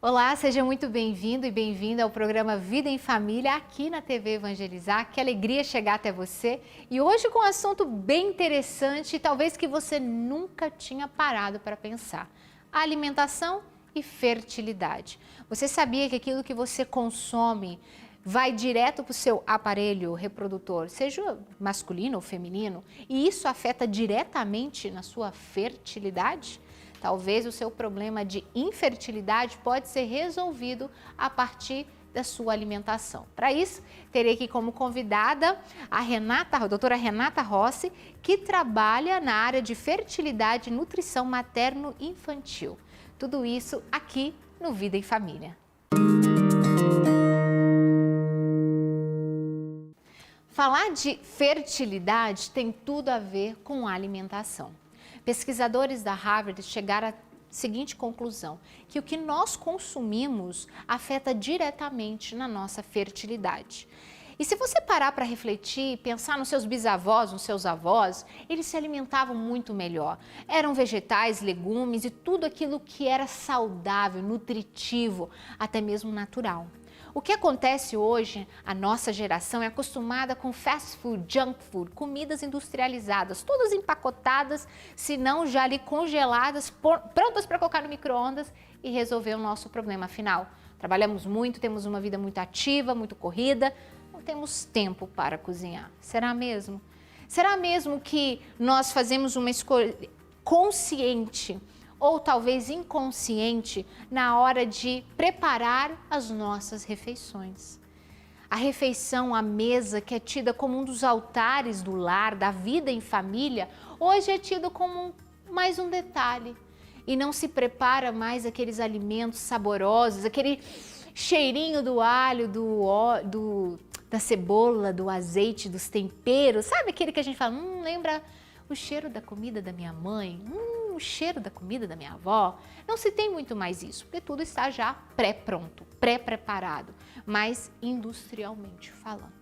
Olá, seja muito bem-vindo e bem-vinda ao programa Vida em Família aqui na TV Evangelizar. Que alegria chegar até você e hoje com um assunto bem interessante e talvez que você nunca tinha parado para pensar: a alimentação e fertilidade. Você sabia que aquilo que você consome vai direto para o seu aparelho reprodutor, seja masculino ou feminino, e isso afeta diretamente na sua fertilidade? Talvez o seu problema de infertilidade pode ser resolvido a partir da sua alimentação. Para isso, terei aqui como convidada a doutora Renata Rossi, que trabalha na área de fertilidade e nutrição materno-infantil. Tudo isso aqui no Vida em Família. Falar de fertilidade tem tudo a ver com alimentação. Pesquisadores da Harvard chegaram à seguinte conclusão: que o que nós consumimos afeta diretamente na nossa fertilidade. E se você parar para refletir, pensar nos seus bisavós, nos seus avós, eles se alimentavam muito melhor. Eram vegetais, legumes e tudo aquilo que era saudável, nutritivo, até mesmo natural. O que acontece hoje, a nossa geração é acostumada com fast food, junk food, comidas industrializadas, todas empacotadas, se não já ali congeladas, prontas para colocar no micro-ondas e resolver o nosso problema final. Trabalhamos muito, temos uma vida muito ativa, muito corrida, não temos tempo para cozinhar. Será mesmo? Será mesmo que nós fazemos uma escolha consciente ou talvez inconsciente na hora de preparar as nossas refeições? A refeição, a mesa, que é tida como um dos altares do lar, da vida em família, hoje é tida como mais um detalhe. E não se prepara mais aqueles alimentos saborosos, aquele cheirinho do alho, da cebola, do azeite, dos temperos. Sabe aquele que a gente fala, lembra o cheiro da comida da minha mãe? O cheiro da comida da minha avó? Não se tem muito mais isso, porque tudo está já pré-pronto, pré-preparado, mas industrialmente falando.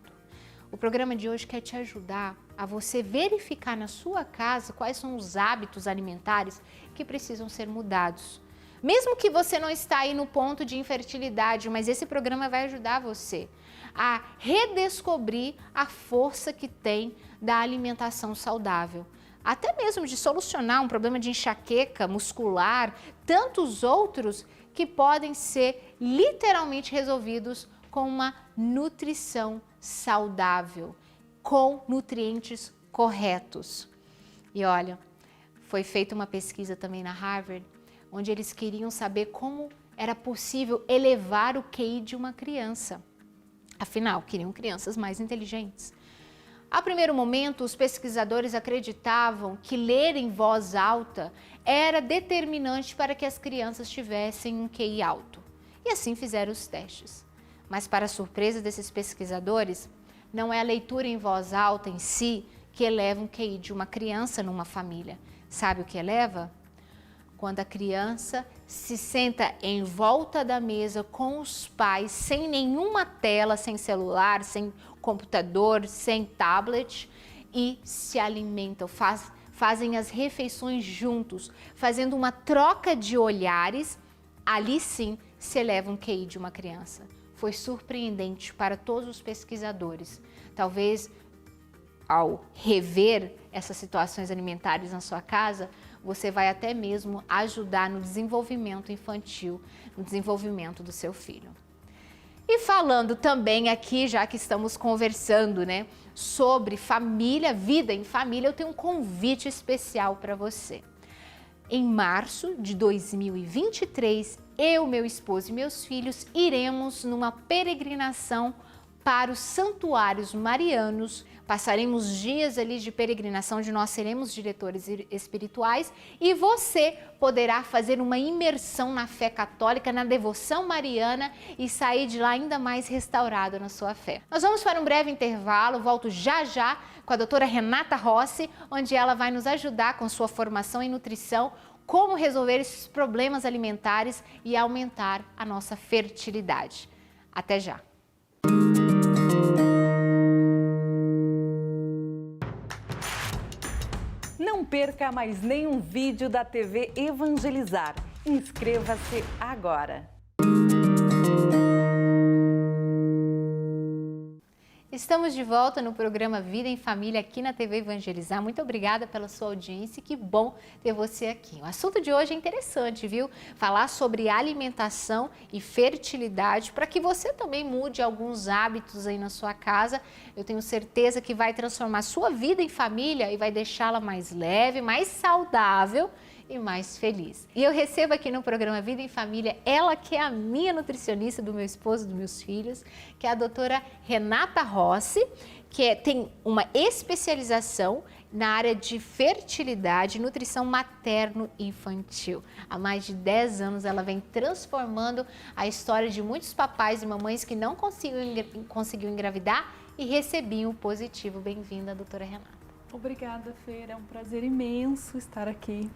O programa de hoje quer te ajudar a você verificar na sua casa quais são os hábitos alimentares que precisam ser mudados. Mesmo que você não está aí no ponto de infertilidade, mas esse programa vai ajudar você a redescobrir a força que tem da alimentação saudável. Até mesmo de solucionar um problema de enxaqueca muscular, tantos outros que podem ser literalmente resolvidos com uma nutrição saudável, com nutrientes corretos. E olha, foi feita uma pesquisa também na Harvard, onde eles queriam saber como era possível elevar o QI de uma criança. Afinal, queriam crianças mais inteligentes. A primeiro momento, os pesquisadores acreditavam que ler em voz alta era determinante para que as crianças tivessem um QI alto. E assim fizeram os testes. Mas, para a surpresa desses pesquisadores, não é a leitura em voz alta em si que eleva um QI de uma criança numa família. Sabe o que eleva? Quando a criança se senta em volta da mesa com os pais, sem nenhuma tela, sem celular, sem computador, sem tablet, e se alimentam, fazem as refeições juntos, fazendo uma troca de olhares, ali sim se eleva um QI de uma criança. Foi surpreendente para todos os pesquisadores. Talvez ao rever essas situações alimentares na sua casa, você vai até mesmo ajudar no desenvolvimento infantil, no desenvolvimento do seu filho. E falando também aqui, já que estamos conversando, sobre família, vida em família, eu tenho um convite especial para você. Em março de 2023, eu, meu esposo e meus filhos iremos numa peregrinação para os santuários marianos. Passaremos dias ali de peregrinação, onde nós seremos diretores espirituais e você poderá fazer uma imersão na fé católica, na devoção mariana e sair de lá ainda mais restaurado na sua fé. Nós vamos para um breve intervalo, volto já já com a doutora Renata Rossi, onde ela vai nos ajudar com sua formação em nutrição, como resolver esses problemas alimentares e aumentar a nossa fertilidade. Até já! Não perca mais nenhum vídeo da TV Evangelizar. Inscreva-se agora! Estamos de volta no programa Vida em Família aqui na TV Evangelizar. Muito obrigada pela sua audiência, que bom ter você aqui. O assunto de hoje é interessante, viu? Falar sobre alimentação e fertilidade para que você também mude alguns hábitos aí na sua casa. Eu tenho certeza que vai transformar sua vida em família e vai deixá-la mais leve, mais saudável e mais feliz. E eu recebo aqui no programa Vida em Família ela que é a minha nutricionista, do meu esposo, dos meus filhos, que é a doutora Renata Rossi, que tem uma especialização na área de fertilidade e nutrição materno-infantil. Há mais de 10 anos ela vem transformando a história de muitos papais e mamães que não conseguiam engravidar e recebiam o positivo. Bem-vinda, doutora Renata. Obrigada, Feira. É um prazer imenso estar aqui,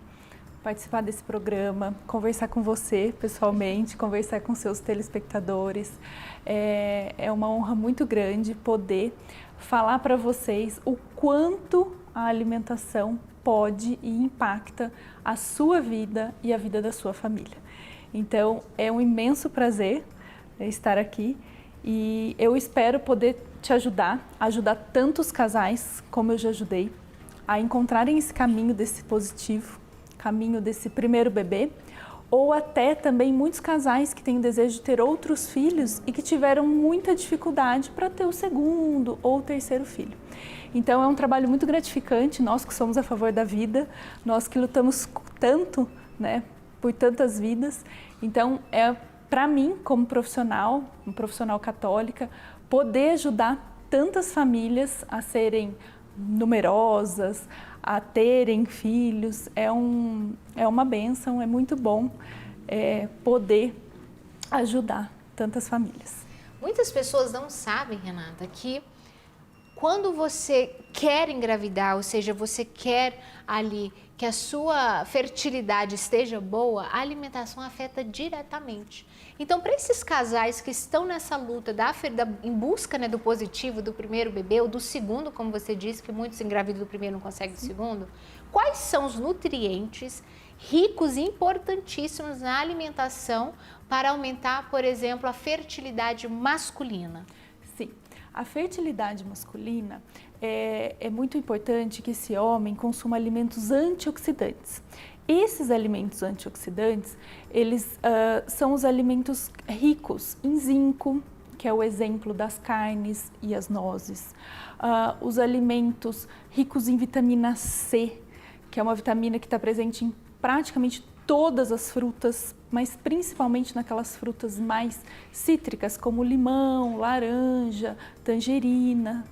participar desse programa, conversar com você pessoalmente, conversar com seus telespectadores. É uma honra muito grande poder falar para vocês o quanto a alimentação pode e impacta a sua vida e a vida da sua família. Então, é um imenso prazer estar aqui e eu espero poder te ajudar tantos casais como eu já ajudei a encontrarem esse caminho desse positivo, caminho desse primeiro bebê, ou até também muitos casais que têm o desejo de ter outros filhos e que tiveram muita dificuldade para ter o segundo ou o terceiro filho. Então é um trabalho muito gratificante, nós que somos a favor da vida, nós que lutamos tanto, né, por tantas vidas. Então é para mim, como profissional, um profissional católica, poder ajudar tantas famílias a serem numerosas, a terem filhos, é uma bênção, é muito bom poder ajudar tantas famílias. Muitas pessoas não sabem, Renata, que quando você quer engravidar, ou seja, você quer ali que a sua fertilidade esteja boa, a alimentação afeta diretamente. Então, para esses casais que estão nessa luta em busca, né, do positivo do primeiro bebê ou do segundo, como você disse, que muitos engravidam do primeiro e não conseguem do segundo, quais são os nutrientes ricos e importantíssimos na alimentação para aumentar, por exemplo, a fertilidade masculina? Sim, a fertilidade masculina é muito importante que esse homem consuma alimentos antioxidantes. Esses alimentos antioxidantes, eles são os alimentos ricos em zinco, que é o exemplo das carnes e as nozes. Os alimentos ricos em vitamina C, que é uma vitamina que está presente em praticamente todas as frutas, mas principalmente naquelas frutas mais cítricas, como limão, laranja, tangerina,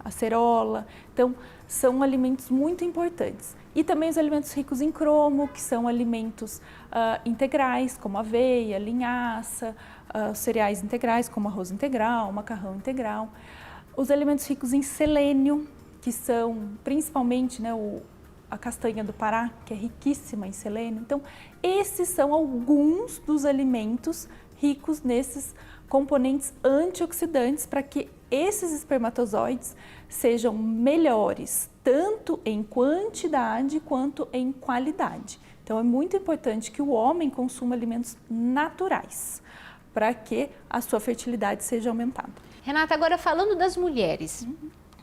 acerola. Então, são alimentos muito importantes. E também os alimentos ricos em cromo, que são alimentos integrais, como aveia, linhaça, cereais integrais, como arroz integral, macarrão integral. Os alimentos ricos em selênio, que são principalmente, né, a castanha do Pará, que é riquíssima em selênio. Então, esses são alguns dos alimentos ricos nesses componentes antioxidantes para que esses espermatozoides sejam melhores, tanto em quantidade quanto em qualidade. Então, é muito importante que o homem consuma alimentos naturais para que a sua fertilidade seja aumentada. Renata, agora falando das mulheres,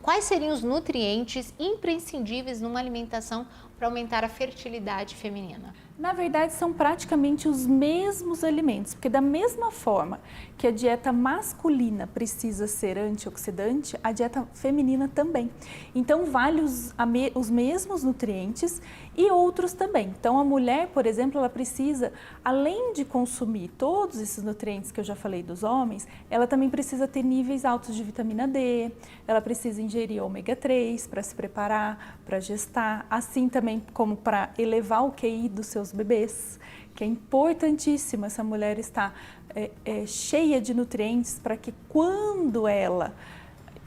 quais seriam os nutrientes imprescindíveis numa alimentação para aumentar a fertilidade feminina? Na verdade, são praticamente os mesmos alimentos, porque da mesma forma que a dieta masculina precisa ser antioxidante, a dieta feminina também. Então, vale os mesmos nutrientes e outros também. Então, a mulher, por exemplo, ela precisa, além de consumir todos esses nutrientes que eu já falei dos homens, ela também precisa ter níveis altos de vitamina D, ela precisa ingerir ômega 3 para se preparar, para gestar, assim também como para elevar o QI dos seus bebês, que é importantíssimo essa mulher estar cheia de nutrientes para que quando ela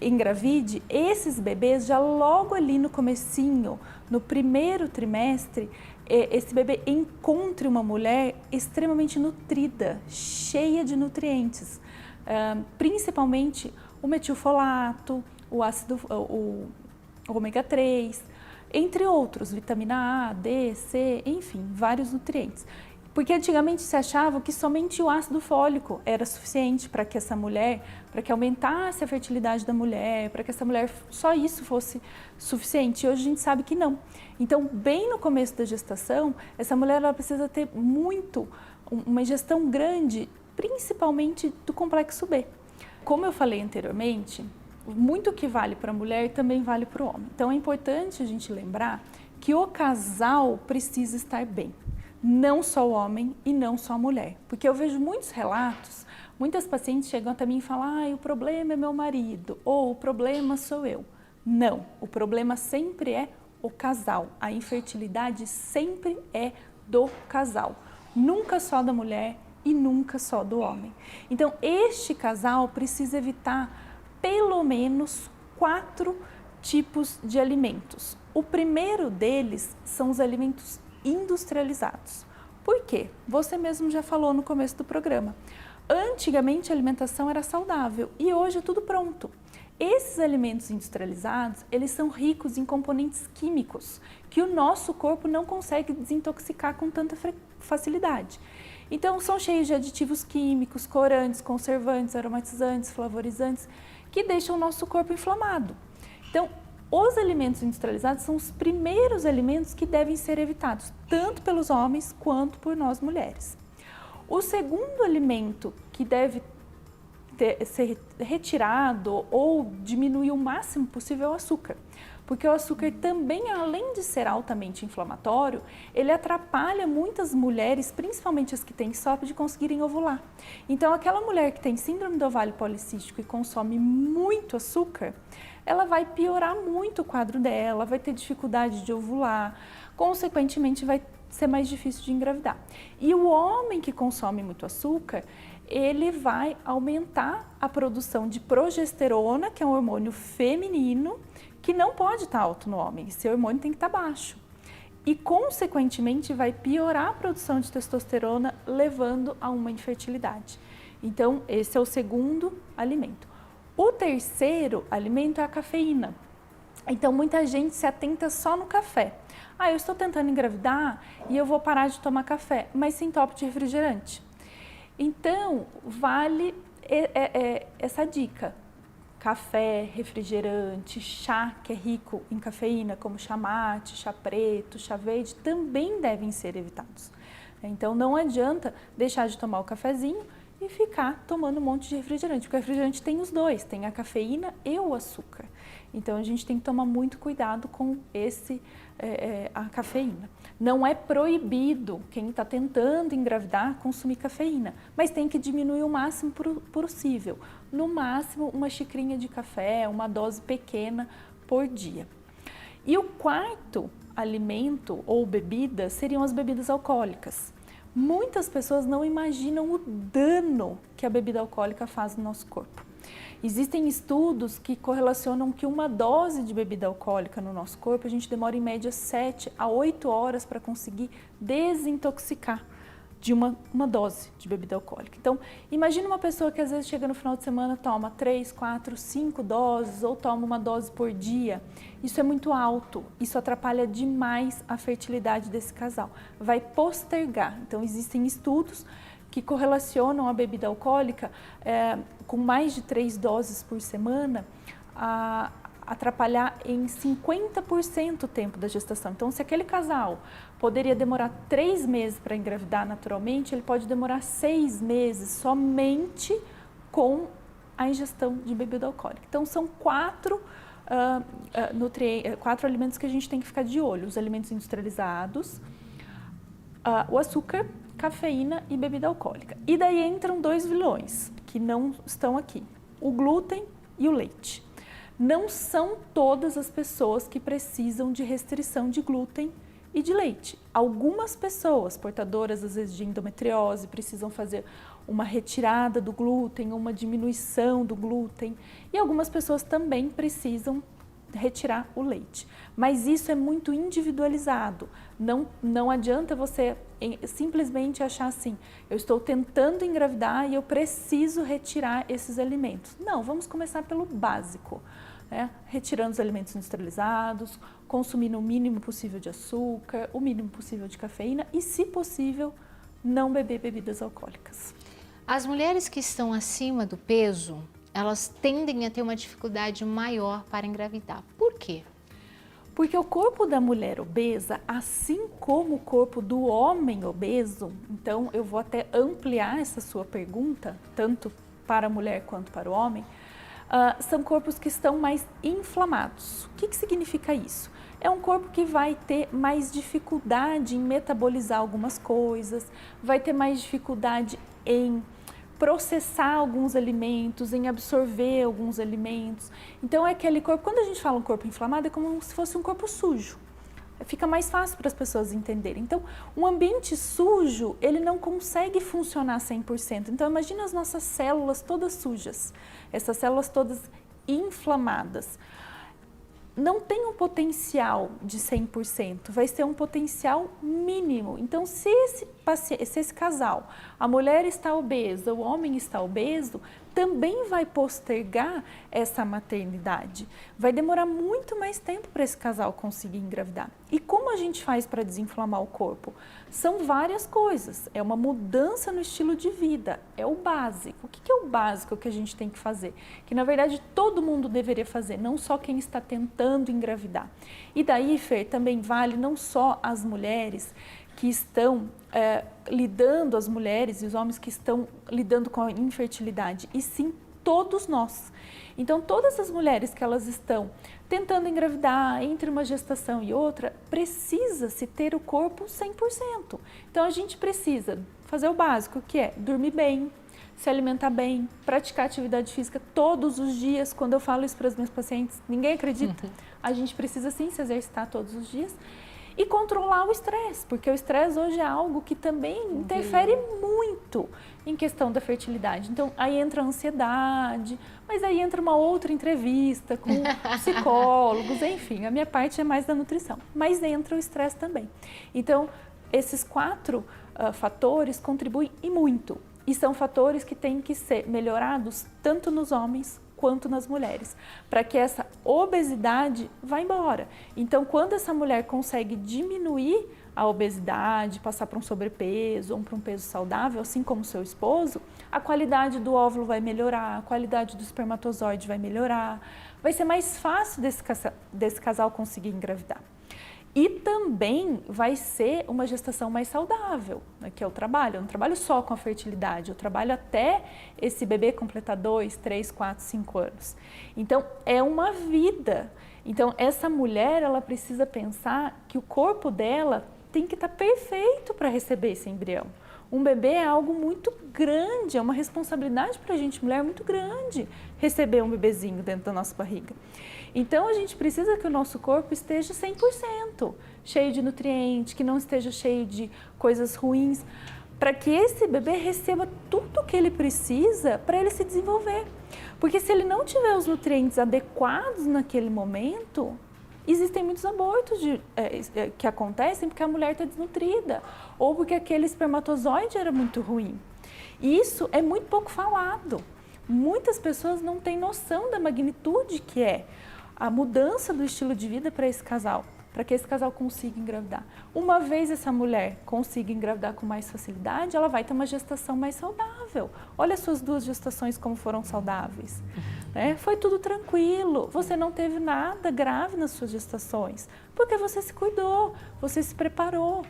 engravide, esses bebês já logo ali no comecinho, no primeiro trimestre, esse bebê encontre uma mulher extremamente nutrida, cheia de nutrientes, principalmente o metilfolato, o ômega 3, entre outros, vitamina A, D, C, enfim, vários nutrientes. Porque antigamente se achava que somente o ácido fólico era suficiente para que essa mulher, para que aumentasse a fertilidade da mulher, para que essa mulher, só isso fosse suficiente. E hoje a gente sabe que não. Então, bem no começo da gestação, essa mulher ela precisa ter uma ingestão grande, principalmente do complexo B. Como eu falei anteriormente, muito que vale para a mulher também vale para o homem. Então, é importante a gente lembrar que o casal precisa estar bem. Não só o homem e não só a mulher. Porque eu vejo muitos relatos, muitas pacientes chegam até mim e falam: o problema é meu marido, ou o problema sou eu. Não, o problema sempre é o casal. A infertilidade sempre é do casal. Nunca só da mulher e nunca só do homem. Então, este casal precisa evitar pelo menos 4 tipos de alimentos. O primeiro deles são os alimentos industrializados. Por quê? Você mesmo já falou no começo do programa. Antigamente a alimentação era saudável e hoje é tudo pronto. Esses alimentos industrializados, eles são ricos em componentes químicos que o nosso corpo não consegue desintoxicar com tanta facilidade. Então são cheios de aditivos químicos, corantes, conservantes, aromatizantes, flavorizantes, que deixam o nosso corpo inflamado. Então, os alimentos industrializados são os primeiros alimentos que devem ser evitados, tanto pelos homens quanto por nós mulheres. O segundo alimento que deve ser retirado ou diminuir o máximo possível é o açúcar. Porque o açúcar também, além de ser altamente inflamatório, ele atrapalha muitas mulheres, principalmente as que têm SOP, de conseguirem ovular. Então, aquela mulher que tem síndrome do ovário policístico e consome muito açúcar, ela vai piorar muito o quadro dela, vai ter dificuldade de ovular, consequentemente vai ser mais difícil de engravidar. E o homem que consome muito açúcar, ele vai aumentar a produção de progesterona, que é um hormônio feminino, que não pode estar alto no homem, esse hormônio tem que estar baixo. E, consequentemente, vai piorar a produção de testosterona, levando a uma infertilidade. Então, esse é o segundo alimento. O terceiro alimento é a cafeína. Então, muita gente se atenta só no café. Eu estou tentando engravidar e eu vou parar de tomar café, mas sem entope de refrigerante. Então, vale essa dica. Café, refrigerante, chá que é rico em cafeína, como chá mate, chá preto, chá verde, também devem ser evitados. Então, não adianta deixar de tomar o cafezinho e ficar tomando um monte de refrigerante, porque o refrigerante tem os dois, tem a cafeína e o açúcar. Então, a gente tem que tomar muito cuidado com a cafeína. Não é proibido quem está tentando engravidar consumir cafeína, mas tem que diminuir o máximo possível. No máximo, uma xicrinha de café, uma dose pequena por dia. E o quarto alimento ou bebida seriam as bebidas alcoólicas. Muitas pessoas não imaginam o dano que a bebida alcoólica faz no nosso corpo. Existem estudos que correlacionam que uma dose de bebida alcoólica no nosso corpo, a gente demora em média 7 a 8 horas para conseguir desintoxicar de uma dose de bebida alcoólica. Então, imagina uma pessoa que às vezes chega no final de semana, toma 3, 4, 5 doses ou toma uma dose por dia. Isso é muito alto, isso atrapalha demais a fertilidade desse casal. Vai postergar. Então, existem estudos que correlacionam a bebida alcoólica com mais de 3 doses por semana a atrapalhar em 50% o tempo da gestação. Então, se aquele casal poderia demorar 3 meses para engravidar naturalmente, ele pode demorar 6 meses somente com a ingestão de bebida alcoólica. Então, são 4 alimentos que a gente tem que ficar de olho: os alimentos industrializados, o açúcar, cafeína e bebida alcoólica. E daí entram 2 vilões que não estão aqui: o glúten e o leite. Não são todas as pessoas que precisam de restrição de glúten e de leite. Algumas pessoas portadoras, às vezes, de endometriose, precisam fazer uma retirada do glúten, uma diminuição do glúten. E algumas pessoas também precisam retirar o leite. Mas isso é muito individualizado. Não adianta você simplesmente achar assim: eu estou tentando engravidar e eu preciso retirar esses alimentos. Não, vamos começar pelo básico. Retirando os alimentos industrializados, consumindo o mínimo possível de açúcar, o mínimo possível de cafeína e, se possível, não beber bebidas alcoólicas. As mulheres que estão acima do peso, elas tendem a ter uma dificuldade maior para engravidar. Por quê? Porque o corpo da mulher obesa, assim como o corpo do homem obeso, então eu vou até ampliar essa sua pergunta, tanto para a mulher quanto para o homem, são corpos que estão mais inflamados. O que significa isso? É um corpo que vai ter mais dificuldade em metabolizar algumas coisas, vai ter mais dificuldade em processar alguns alimentos, em absorver alguns alimentos. Então é aquele corpo, quando a gente fala um corpo inflamado, é como se fosse um corpo sujo. Fica mais fácil para as pessoas entenderem. Então, um ambiente sujo, ele não consegue funcionar 100%. Então, imagina as nossas células todas sujas, essas células todas inflamadas. Não tem um potencial de 100%, vai ser um potencial mínimo. Então, se esse casal, a mulher está obesa, o homem está obeso, também vai postergar essa maternidade. Vai demorar muito mais tempo para esse casal conseguir engravidar. E como a gente faz para desinflamar o corpo? São várias coisas. É uma mudança no estilo de vida, é o básico. O que é o básico que a gente tem que fazer? Que na verdade todo mundo deveria fazer, não só quem está tentando engravidar. E daí, Fer, também vale não só as mulheres que estão lidando, as mulheres e os homens que estão lidando com a infertilidade, e sim todos nós. Então, todas as mulheres que elas estão tentando engravidar entre uma gestação e outra, precisa-se ter o corpo 100%. Então, a gente precisa fazer o básico, que é dormir bem, se alimentar bem, praticar atividade física todos os dias. Quando eu falo isso para os meus pacientes, ninguém acredita. A gente precisa sim se exercitar todos os dias. E controlar o estresse, porque o estresse hoje é algo que também interfere muito em questão da fertilidade. Então, aí entra a ansiedade, mas aí entra uma outra entrevista com psicólogos, enfim, a minha parte é mais da nutrição, mas entra o estresse também. Então, esses 4 fatores contribuem e muito, e são fatores que têm que ser melhorados tanto nos homens quanto nas mulheres, para que essa obesidade vá embora. Então, quando essa mulher consegue diminuir a obesidade, passar para um sobrepeso ou para um peso saudável, assim como seu esposo, a qualidade do óvulo vai melhorar, a qualidade do espermatozoide vai melhorar, vai ser mais fácil desse casal conseguir engravidar. E também vai ser uma gestação mais saudável, né, que eu não trabalho só com a fertilidade, eu trabalho até esse bebê completar 2, 3, 4, 5 anos. Então, é uma vida. Então, essa mulher, ela precisa pensar que o corpo dela tem que estar perfeito para receber esse embrião. Um bebê é algo muito grande, é uma responsabilidade para a gente, mulher, muito grande, receber um bebezinho dentro da nossa barriga. Então, a gente precisa que o nosso corpo esteja 100%, cheio de nutrientes, que não esteja cheio de coisas ruins, para que esse bebê receba tudo o que ele precisa para ele se desenvolver. Porque se ele não tiver os nutrientes adequados naquele momento, existem muitos abortos que acontecem porque a mulher está desnutrida ou porque aquele espermatozoide era muito ruim. E isso é muito pouco falado. Muitas pessoas não têm noção da magnitude que é a mudança do estilo de vida para esse casal, para que esse casal consiga engravidar. Uma vez essa mulher consiga engravidar com mais facilidade, ela vai ter uma gestação mais saudável. Olha as suas 2 gestações como foram saudáveis. Né? Foi tudo tranquilo, você não teve nada grave nas suas gestações, porque você se cuidou, você se preparou.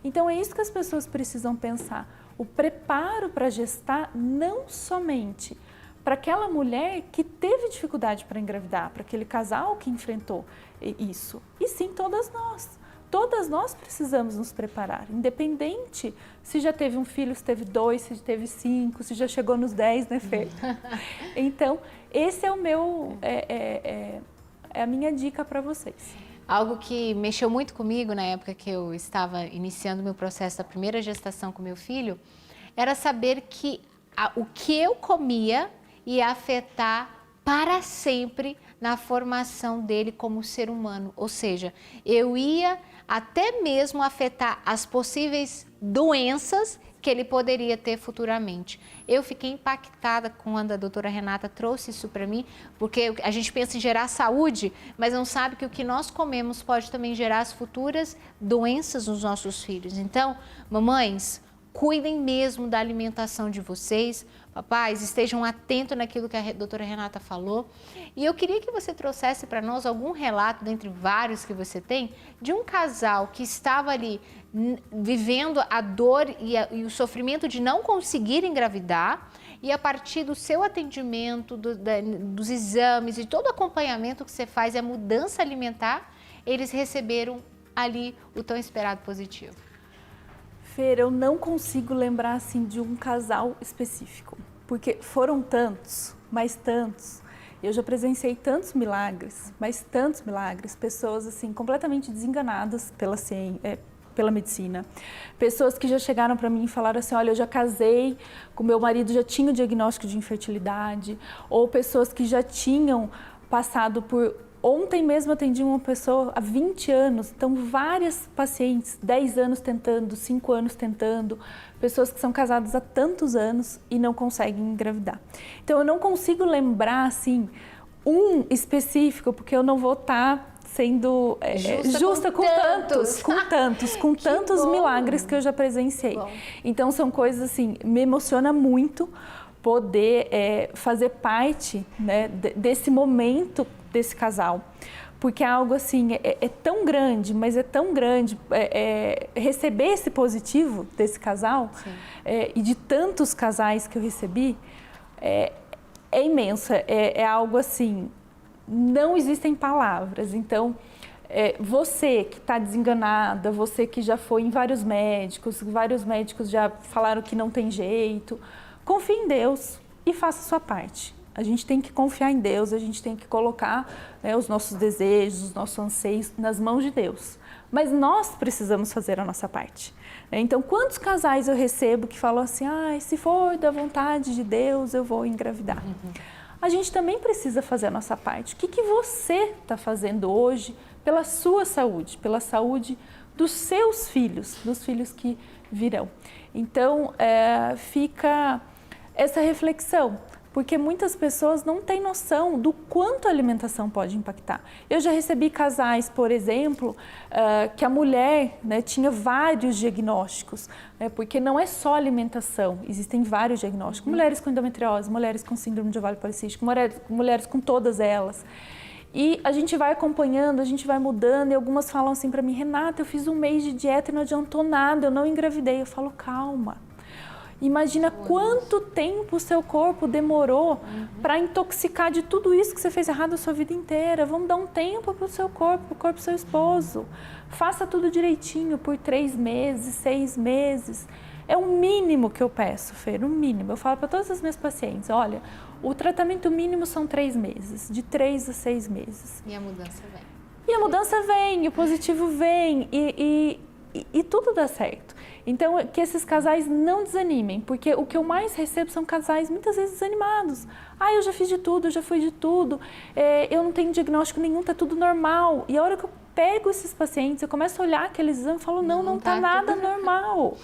Então é isso que as pessoas precisam pensar, o preparo para gestar não somente para aquela mulher que teve dificuldade para engravidar, para aquele casal que enfrentou isso, e sim todas nós. Todas nós precisamos nos preparar, independente se já teve um filho, se teve 2, se teve 5, se já chegou nos 10, né, Fê? Então, esse é o meu, é a minha dica para vocês. Algo que mexeu muito comigo na época que eu estava iniciando meu processo da primeira gestação com meu filho, era saber que o que eu comia ia afetar para sempre na formação dele como ser humano. Ou seja, eu ia até mesmo afetar as possíveis doenças que ele poderia ter futuramente. Eu fiquei impactada quando a doutora Renata trouxe isso para mim, porque a gente pensa em gerar saúde, mas não sabe que o que nós comemos pode também gerar as futuras doenças nos nossos filhos. Então, mamães, cuidem mesmo da alimentação de vocês. Papais, estejam atentos naquilo que a doutora Renata falou. E eu queria que você trouxesse para nós algum relato, dentre vários que você tem, de um casal que estava ali vivendo a dor e o sofrimento de não conseguir engravidar, e a partir do seu atendimento, dos exames e todo o acompanhamento que você faz e a mudança alimentar, eles receberam ali o tão esperado positivo. Fer, eu não consigo lembrar assim de um casal específico, porque foram tantos, mas tantos. Eu já presenciei tantos milagres, mas tantos milagres, pessoas assim completamente desenganadas pela ciência, pela medicina. Pessoas que já chegaram para mim e falaram assim, olha, eu já casei, com meu marido já tinha o diagnóstico de infertilidade, ou pessoas que já tinham passado por... Ontem mesmo atendi uma pessoa há 20 anos, então várias pacientes, 10 anos tentando, 5 anos tentando, pessoas que são casadas há tantos anos e não conseguem engravidar. Então eu não consigo lembrar assim um específico, porque eu não vou estar sendo justa com tantos milagres que eu já presenciei. Bom. Então são coisas assim, me emociona muito poder fazer parte, né, desse momento desse casal, porque é algo assim, é tão grande, mas é tão grande, receber esse positivo desse casal e de tantos casais que eu recebi, é imenso, é algo assim, não existem palavras. Então, você que está desenganada, você que já foi em vários médicos já falaram que não tem jeito, confie em Deus e faça a sua parte. A gente tem que confiar em Deus, a gente tem que colocar, né, os nossos desejos, os nossos anseios nas mãos de Deus. Mas nós precisamos fazer a nossa parte. Então, quantos casais eu recebo que falam assim, se for da vontade de Deus, eu vou engravidar. A gente também precisa fazer a nossa parte. O que você está fazendo hoje pela sua saúde, pela saúde dos seus filhos, dos filhos que virão? Então, fica essa reflexão. Porque muitas pessoas não têm noção do quanto a alimentação pode impactar. Eu já recebi casais, por exemplo, que a mulher, né, tinha vários diagnósticos, né, porque não é só alimentação, existem vários diagnósticos. Mulheres com endometriose, mulheres com síndrome de ovário policístico, mulheres com todas elas. E a gente vai acompanhando, a gente vai mudando, e algumas falam assim para mim, Renata, eu fiz um mês de dieta e não adiantou nada, eu não engravidei. Eu falo, calma. Imagina quanto tempo o seu corpo demorou para intoxicar de tudo isso que você fez errado a sua vida inteira. Vamos dar um tempo para o seu corpo, para o corpo do seu esposo. Faça tudo direitinho por 3 meses, 6 meses. É o mínimo que eu peço, Fer, o mínimo. Eu falo para todas as minhas pacientes, olha, o tratamento mínimo são 3 meses, de 3 a 6 meses. E a mudança vem. E a mudança vem, o positivo vem e tudo dá certo. Então, que esses casais não desanimem, porque o que eu mais recebo são casais muitas vezes desanimados. Eu já fiz de tudo, eu já fui de tudo, eu não tenho diagnóstico nenhum, tá tudo normal. E a hora que eu pego esses pacientes, eu começo a olhar aqueles exames e falo, não tá nada normal.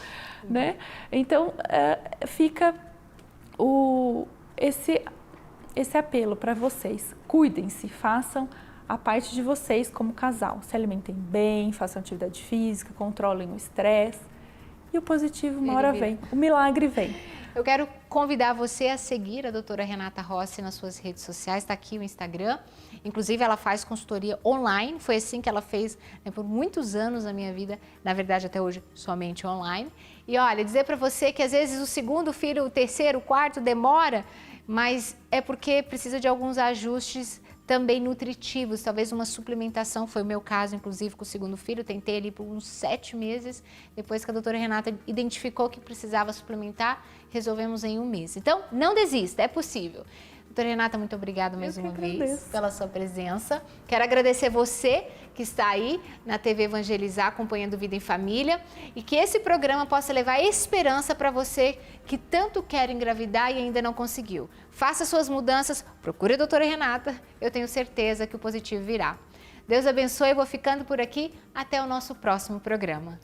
Né? Então, fica esse apelo para vocês. Cuidem-se, façam a parte de vocês como casal. Se alimentem bem, façam atividade física, controlem o estresse. E o positivo uma hora vem, o milagre vem. Eu quero convidar você a seguir a doutora Renata Rossi nas suas redes sociais, está aqui o Instagram. Inclusive, ela faz consultoria online, foi assim que ela fez, né, por muitos anos na minha vida, na verdade até hoje somente online. E olha, dizer para você que às vezes o segundo filho, o terceiro, o quarto demora, mas é porque precisa de alguns ajustes também nutritivos, talvez uma suplementação, foi o meu caso, inclusive, com o segundo filho, tentei ali por uns 7 meses, depois que a doutora Renata identificou que precisava suplementar, resolvemos em 1 mês. Então, não desista, é possível. Doutora Renata, muito obrigada mais uma vez pela sua presença. Quero agradecer você que está aí na TV Evangelizar, acompanhando Vida em Família, e que esse programa possa levar esperança para você que tanto quer engravidar e ainda não conseguiu. Faça suas mudanças, procure a doutora Renata, eu tenho certeza que o positivo virá. Deus abençoe, eu vou ficando por aqui, até o nosso próximo programa.